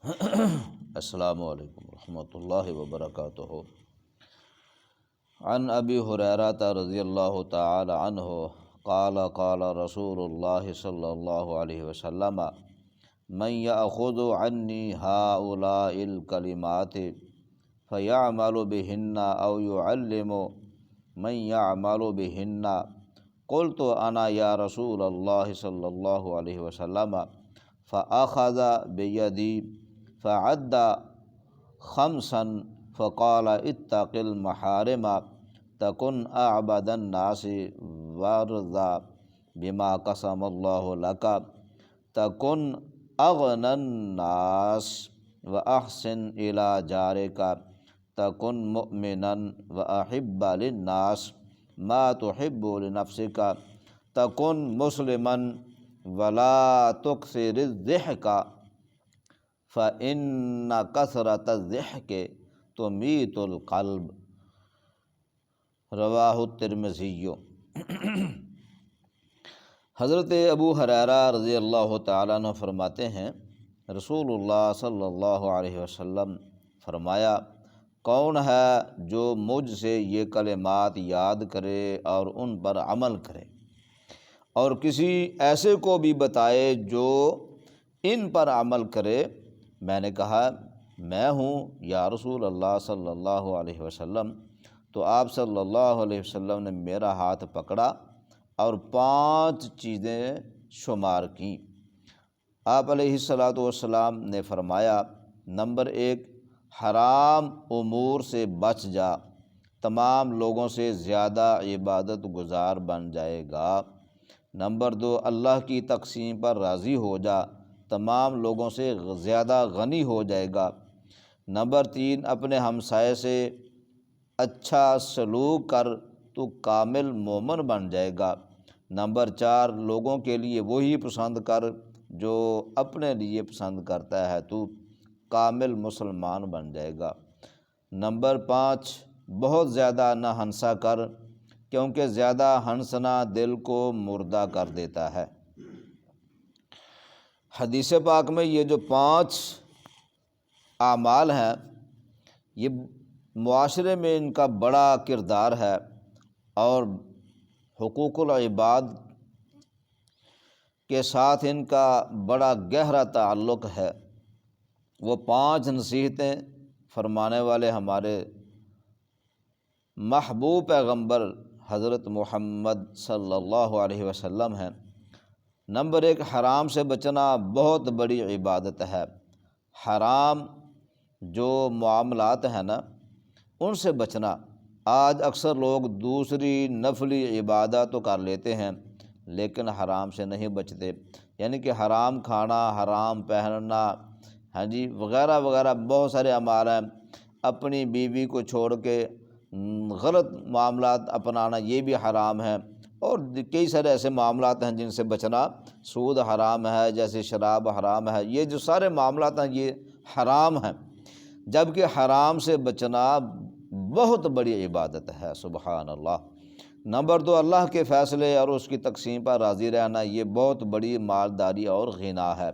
السلام علیکم ورحمۃ اللہ وبرکاتہ۔ عن ابی ہریرہ رضی اللہ تعالی عنہ قال قال رسول اللہ صلی اللہ علیہ وسلم من یأخذ عنی ہؤلاء الکلمات فیعمل بہن او یعلم من یعمل بہن قلت انا یا رسول اللہ صلی اللہ علیہ وسلم فأخذ بیدی فعد خمسا فقال اتق المحارم تکن اعبد الناس وارضى بما قسم اللہ لک تکن اغنى الناس واحسن الى جارک تکن مؤمنا واحب للناس ما تحب لنفسک تکن مسلما ولا تکثر الضحک فإن کثرۃ الضحک تمیت القلب، رواہ الترمذی۔ حضرت ابو ہریرہ رضی اللہ تعالیٰ عنہ فرماتے ہیں رسول اللہ صلی اللہ علیہ وسلم فرمایا، کون ہے جو مجھ سے یہ کلمات یاد کرے اور ان پر عمل کرے اور کسی ایسے کو بھی بتائے جو ان پر عمل کرے؟ میں نے کہا میں ہوں یا رسول اللہ صلی اللہ علیہ وسلم۔ تو آپ صلی اللہ علیہ وسلم نے میرا ہاتھ پکڑا اور 5 چیزیں شمار کیں۔ آپ علیہ الصلاۃ والسلام نے فرمایا، نمبر 1، حرام امور سے بچ جا، تمام لوگوں سے زیادہ عبادت گزار بن جائے گا۔ نمبر 2، اللہ کی تقسیم پر راضی ہو جا، تمام لوگوں سے زیادہ غنی ہو جائے گا۔ نمبر 3، اپنے ہمسائے سے اچھا سلوک کر تو کامل مومن بن جائے گا۔ نمبر 4، لوگوں کے لیے وہی پسند کر جو اپنے لیے پسند کرتا ہے، تو کامل مسلمان بن جائے گا۔ نمبر 5، بہت زیادہ نہ ہنسا کر، کیونکہ زیادہ ہنسنا دل کو مردہ کر دیتا ہے۔ حدیث پاک میں یہ جو 5 اعمال ہیں، یہ معاشرے میں ان کا بڑا کردار ہے اور حقوق العباد کے ساتھ ان کا بڑا گہرا تعلق ہے۔ وہ 5 نصیحتیں فرمانے والے ہمارے محبوب پیغمبر حضرت محمد صلی اللہ علیہ وسلم ہیں۔ نمبر 1، حرام سے بچنا بہت بڑی عبادت ہے۔ حرام جو معاملات ہیں نا، ان سے بچنا۔ آج اکثر لوگ دوسری نفلی عبادت تو کر لیتے ہیں لیکن حرام سے نہیں بچتے، یعنی کہ حرام کھانا، حرام پہننا، وغیرہ وغیرہ بہت سارے اعمال ہیں۔ اپنی بیوی کو چھوڑ کے غلط معاملات اپنانا یہ بھی حرام ہے، اور کئی سارے ایسے معاملات ہیں جن سے بچنا۔ سود حرام ہے، جیسے شراب حرام ہے، یہ جو سارے معاملات ہیں یہ حرام ہیں، جبکہ حرام سے بچنا بہت بڑی عبادت ہے، سبحان اللہ۔ نمبر 2، اللہ کے فیصلے اور اس کی تقسیم پر راضی رہنا، یہ بہت بڑی مالداری اور غنا ہے۔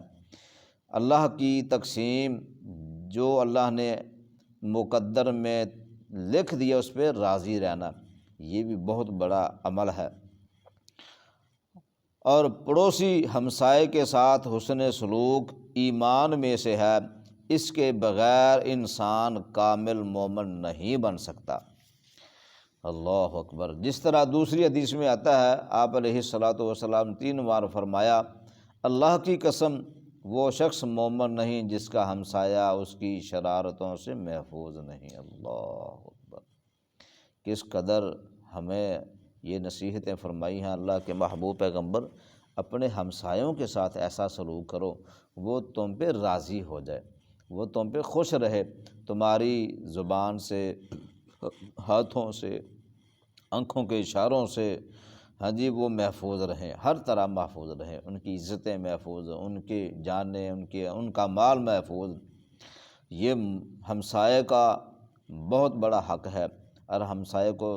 اللہ کی تقسیم جو اللہ نے مقدر میں لکھ دیا اس پہ راضی رہنا، یہ بھی بہت بڑا عمل ہے۔ اور پڑوسی ہمسائے کے ساتھ حسن سلوک ایمان میں سے ہے، اس کے بغیر انسان کامل مومن نہیں بن سکتا۔ اللہ اکبر۔ جس طرح دوسری حدیث میں آتا ہے، آپ علیہ الصلاۃ والسلام 3 بار فرمایا، اللہ کی قسم وہ شخص مومن نہیں جس کا ہمسایہ اس کی شرارتوں سے محفوظ نہیں۔ اللہ اکبر۔ کس قدر ہمیں یہ نصیحتیں فرمائی ہیں اللہ کے محبوب پیغمبر، اپنے ہمسایوں کے ساتھ ایسا سلوک کرو وہ تم پہ راضی ہو جائے، وہ تم پہ خوش رہے، تمہاری زبان سے، ہاتھوں سے، آنکھوں کے اشاروں سے وہ محفوظ رہیں، ہر طرح محفوظ رہیں، ان کی عزتیں محفوظ، ان کی جانیں، ان کا مال محفوظ۔ یہ ہمسائے کا بہت بڑا حق ہے، اور ہمسائے کو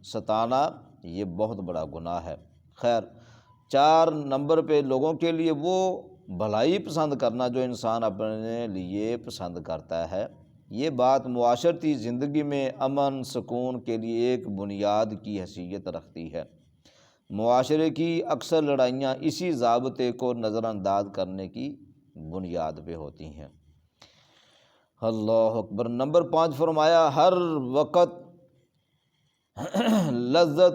ستانا یہ بہت بڑا گناہ ہے۔ خیر، 4 نمبر پہ لوگوں کے لیے وہ بھلائی پسند کرنا جو انسان اپنے لیے پسند کرتا ہے، یہ بات معاشرتی زندگی میں امن سکون کے لیے ایک بنیاد کی حیثیت رکھتی ہے۔ معاشرے کی اکثر لڑائیاں اسی ضابطے کو نظر انداز کرنے کی بنیاد پہ ہوتی ہیں۔ اللہ اکبر۔ نمبر 5 فرمایا ہر وقت لذت،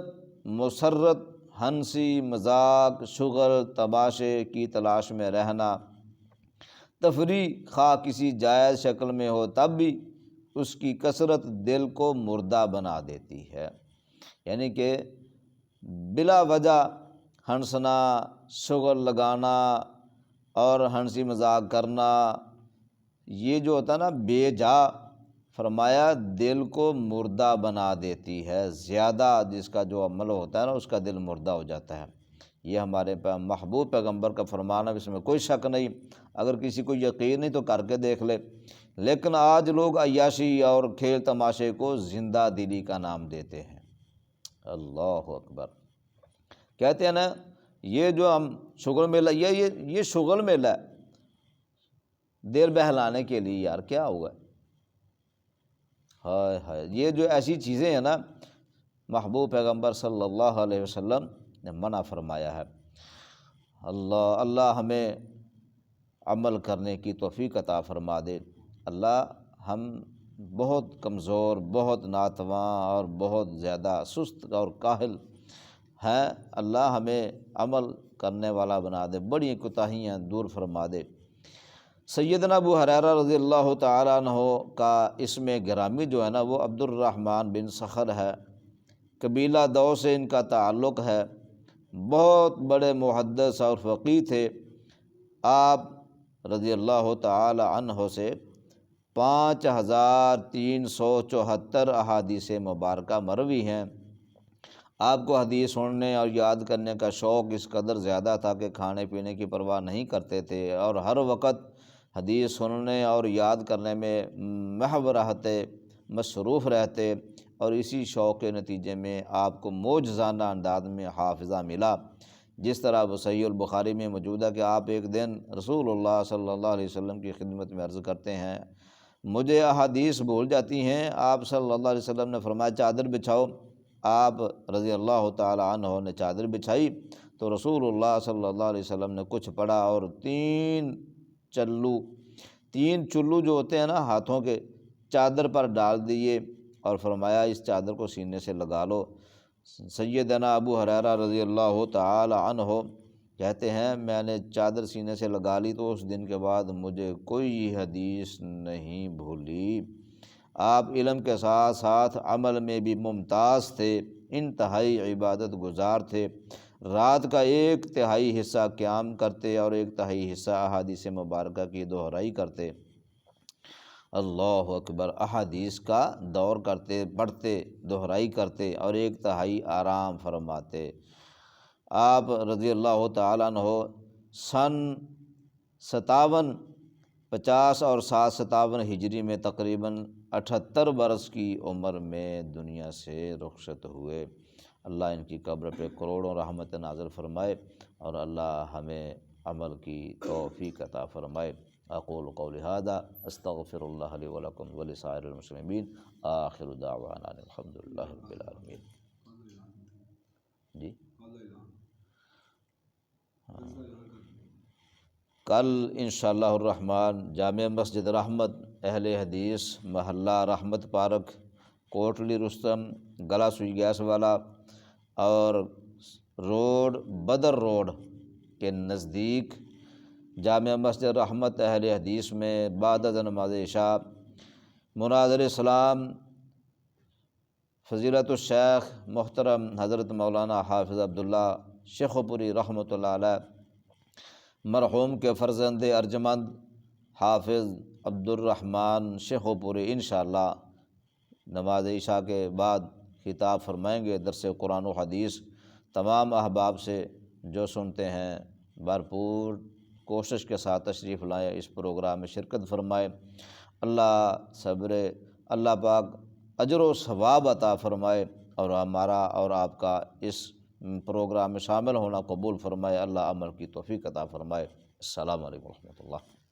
مسرت، ہنسی مذاق، شغل تماشے کی تلاش میں رہنا، تفریح خواہ کسی جائز شکل میں ہو تب بھی اس کی کثرت دل کو مردہ بنا دیتی ہے۔ یعنی کہ بلا وجہ ہنسنا، شغل لگانا اور ہنسی مذاق کرنا، یہ جو ہوتا ہے نا بے جا، فرمایا دل کو مردہ بنا دیتی ہے۔ زیادہ جس کا جو عمل ہوتا ہے نا اس کا دل مردہ ہو جاتا ہے۔ یہ ہمارے محبوب پیغمبر کا فرمان ہے، اس میں کوئی شک نہیں۔ اگر کسی کو یقین نہیں تو کر کے دیکھ لے۔ لیکن آج لوگ عیاشی اور کھیل تماشے کو زندہ دلی کا نام دیتے ہیں۔ اللہ اکبر۔ کہتے ہیں نا یہ جو ہم شغل میلہ، یہ شغل میلہ ہے دیر بہلانے کے لیے، یار کیا ہوا؟ ہائے ہائے، یہ جو ایسی چیزیں ہیں نا محبوب پیغمبر صلی اللہ علیہ وسلم نے منع فرمایا ہے۔ اللہ ہمیں عمل کرنے کی توفیق عطا فرما دے۔ اللہ ہم بہت کمزور، بہت ناتواں اور بہت زیادہ سست اور کاہل ہیں، اللہ ہمیں عمل کرنے والا بنا دے، بڑی کوتاہیاں دور فرما دے۔ سیدنا ابو ہریرہ رضی اللہ تعالیٰ عنہ کا اسم گرامی جو ہے نا وہ عبد الرحمن بن صخر ہے، قبیلہ دوس سے ان کا تعلق ہے، بہت بڑے محدث اور فقیہ تھے۔ آپ رضی اللہ تعالی عنہ سے 5374 احادیث مبارکہ مروی ہیں۔ آپ کو حدیث سننے اور یاد کرنے کا شوق اس قدر زیادہ تھا کہ کھانے پینے کی پرواہ نہیں کرتے تھے اور ہر وقت حدیث سننے اور یاد کرنے میں محو رہتے، مصروف رہتے، اور اسی شوق کے نتیجے میں آپ کو معجزانہ انداز میں حافظہ ملا۔ جس طرح وہ صحیح البخاری میں موجود ہے کہ آپ ایک دن رسول اللہ صلی اللہ علیہ وسلم کی خدمت میں عرض کرتے ہیں مجھے احادیث بھول جاتی ہیں۔ آپ صلی اللہ علیہ وسلم نے فرمایا چادر بچھاؤ۔ آپ رضی اللہ تعالی عنہ نے چادر بچھائی تو رسول اللہ صلی اللہ علیہ وسلم نے کچھ پڑھا اور تین چلو جو ہوتے ہیں نا ہاتھوں کے، چادر پر ڈال دیے اور فرمایا اس چادر کو سینے سے لگا لو۔ سیدنا ابو ہریرہ رضی اللہ تعالی عنہ کہتے ہیں میں نے چادر سینے سے لگا لی تو اس دن کے بعد مجھے کوئی حدیث نہیں بھولی۔ آپ علم کے ساتھ ساتھ عمل میں بھی ممتاز تھے، انتہائی عبادت گزار تھے، رات کا 1/3 حصہ قیام کرتے اور 1/3 حصہ احادیث مبارکہ کی دہرائی کرتے۔ اللہ اکبر۔ احادیث کا دور کرتے، پڑھتے، دہرائی کرتے اور 1/3 آرام فرماتے۔ آپ رضی اللہ تعالیٰ عنہ سن 50 اور 57 ہجری میں تقریباً 78 برس کی عمر میں دنیا سے رخصت ہوئے۔ اللہ ان کی قبر پہ کروڑوں رحمت نازل فرمائے اور اللہ ہمیں عمل کی توفیق عطا فرمائے۔ اقول قولی ھذا استغفر اللہ لی ولکم ولسائر المسلمین، آخر دعوانا الحمد للہ رب العالمین۔ جی کل انشاءاللہ الرحمن جامع مسجد رحمت اہل حدیث محلہ رحمت پارک کوٹلی رستم گلا سوئی گیس والا اور روڈ بدر روڈ کے نزدیک جامع مسجد رحمت اہل حدیث میں بعد از نماز عشاء مناظر اسلام فضیلت الشیخ محترم حضرت مولانا حافظ عبداللہ شیخو پوری رحمۃ اللہ علیہ مرحوم کے فرزند ارجمند حافظ عبد الرحمن شیخو پوری انشاءاللہ نماز عشاء کے بعد خطاب فرمائیں گے۔ درس قرآن و حدیث تمام احباب سے جو سنتے ہیں بھرپور کوشش کے ساتھ تشریف لائیں، اس پروگرام میں شرکت فرمائے۔ اللہ پاک اجر و ثواب عطا فرمائے اور ہمارا اور آپ کا اس پروگرام میں شامل ہونا قبول فرمائے۔ اللہ عمل کی توفیق عطا فرمائے۔ السلام علیکم ورحمۃ اللہ۔